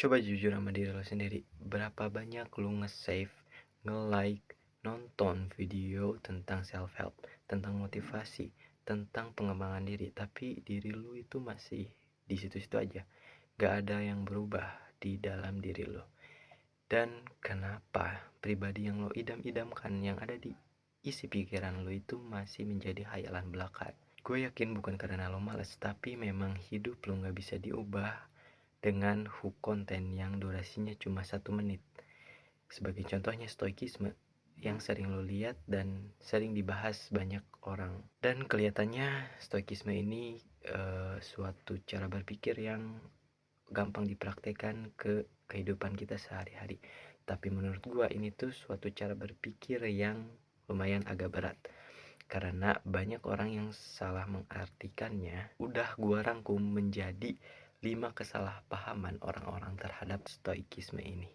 Coba jujur sama diri lo sendiri, berapa banyak lu nge-save, nge-like, nonton video tentang self-help, tentang motivasi, tentang pengembangan diri, tapi diri lu itu masih di situ-situ aja. Gak ada yang berubah di dalam diri lo. Dan kenapa pribadi yang lo idam-idamkan, yang ada di isi pikiran lo itu masih menjadi hayalan belaka? Gue yakin bukan karena lo males, tapi memang hidup lo gak bisa diubah dengan hook konten yang durasinya cuma 1 menit. Sebagai contohnya stoikisme yang sering lo lihat dan sering dibahas banyak orang. Dan kelihatannya stoikisme ini suatu cara berpikir yang gampang dipraktekkan ke kehidupan kita sehari-hari. Tapi menurut gua ini tuh suatu cara berpikir yang lumayan agak berat. Karena banyak orang yang salah mengartikannya. Udah gua rangkum menjadi 5 kesalahpahaman orang-orang terhadap stoikisme ini.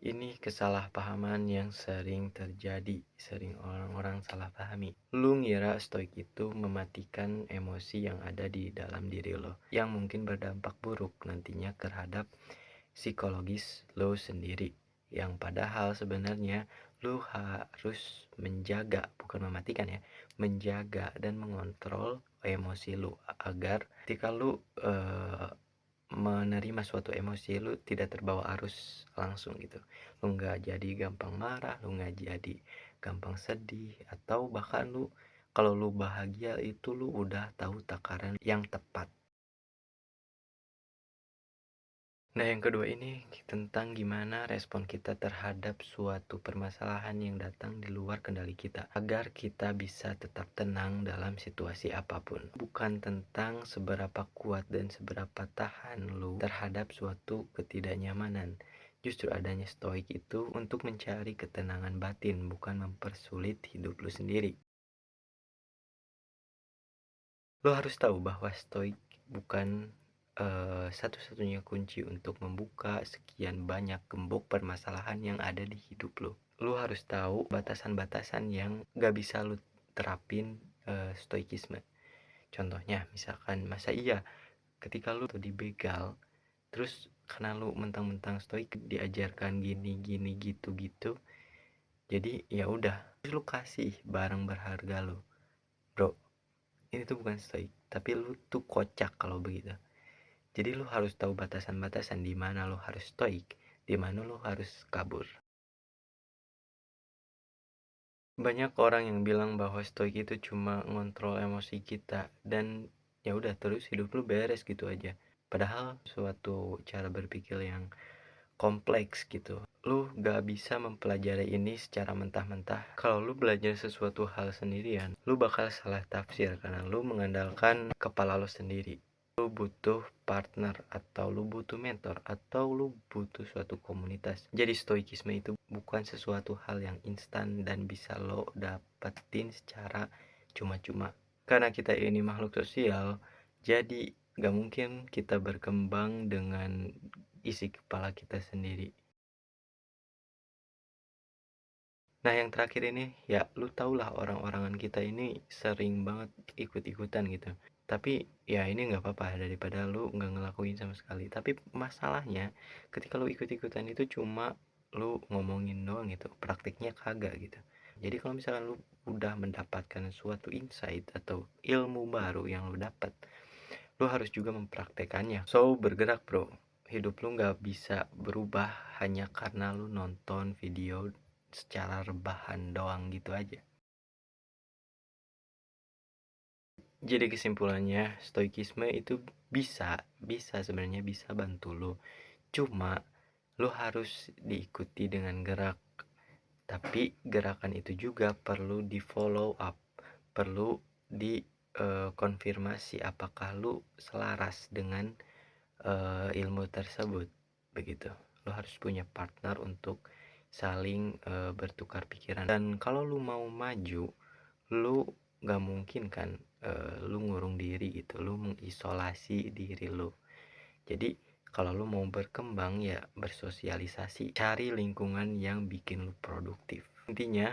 Ini kesalahpahaman yang sering terjadi, sering orang-orang salah pahami. Lu ngira stoik itu mematikan emosi yang ada di dalam diri lo, yang mungkin berdampak buruk nantinya terhadap psikologis lo sendiri. Yang padahal sebenarnya lu harus menjaga, bukan mematikan ya, menjaga dan mengontrol emosi lu agar ketika lu menerima suatu emosi lu tidak terbawa arus langsung gitu. Lu nggak jadi gampang marah, lu nggak jadi gampang sedih, atau bahkan lu kalau lu bahagia itu lu udah tahu takaran yang tepat. Nah, yang kedua ini tentang gimana respon kita terhadap suatu permasalahan yang datang di luar kendali kita, agar kita bisa tetap tenang dalam situasi apapun. Bukan tentang seberapa kuat dan seberapa tahan lu terhadap suatu ketidaknyamanan. Justru adanya stoik itu untuk mencari ketenangan batin, bukan mempersulit hidup lu sendiri. Lo harus tahu bahwa stoik bukan satu-satunya kunci untuk membuka sekian banyak gembok permasalahan yang ada di hidup lo. Lo harus tahu batasan-batasan yang gak bisa lo terapin stoikisme. Contohnya misalkan, masa iya ketika lo tuh dibegal, terus karena lo mentang-mentang stoik diajarkan gini gini gitu gitu, jadi ya udah terus lo kasih barang berharga lo, bro. Ini tuh bukan stoik, tapi lu tuh kocak kalau begitu. Jadi lu harus tahu batasan-batasan di mana lu harus stoik, di mana lu harus kabur. Banyak orang yang bilang bahwa stoik itu cuma ngontrol emosi kita dan ya udah terus hidup lu beres gitu aja. Padahal suatu cara berpikir yang kompleks gitu. Lu gak bisa mempelajari ini secara mentah-mentah. Kalau lu belajar sesuatu hal sendirian, lu bakal salah tafsir karena lu mengandalkan kepala lu sendiri. Lu butuh partner, atau lu butuh mentor, atau lu butuh suatu komunitas. Jadi stoikisme itu bukan sesuatu hal yang instan dan bisa lo dapetin secara cuma-cuma. Karena kita ini makhluk sosial, jadi gak mungkin kita berkembang dengan isi kepala kita sendiri. Nah, yang terakhir ini ya lu tau lah, orang-orangan kita ini sering banget ikut-ikutan gitu. Tapi ya ini nggak apa-apa daripada lu nggak ngelakuin sama sekali. Tapi masalahnya ketika lu ikut-ikutan itu cuma lu ngomongin doang gitu, praktiknya kagak gitu. Jadi kalau misalkan lu udah mendapatkan suatu insight atau ilmu baru yang lu dapat, lu harus juga mempraktekannya. So bergerak bro, hidup lu nggak bisa berubah hanya karena lu nonton video secara rebahan doang gitu aja. Jadi kesimpulannya, stoikisme itu bisa sebenarnya bisa bantu lo. Cuma lo harus diikuti dengan gerak. Tapi gerakan itu juga perlu di follow up, perlu di konfirmasi apakah lo selaras dengan ilmu tersebut. Begitu. Lo harus punya partner untuk saling bertukar pikiran. Dan kalau lo mau maju, lu gak mungkin kan lu ngurung diri gitu, lu mengisolasi diri lu. Jadi kalau lu mau berkembang ya bersosialisasi, cari lingkungan yang bikin lu produktif. Intinya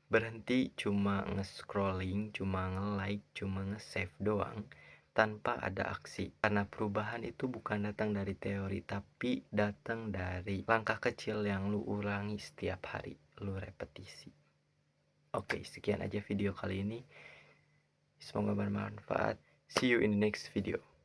berhenti cuma nge-scrolling, cuma nge-like, cuma nge-save doang, tanpa ada aksi. Karena perubahan itu bukan datang dari teori, tapi datang dari langkah kecil yang lu ulangi setiap hari, lu repetisi. Oke, sekian aja video kali ini. Semoga bermanfaat. See you in the next video.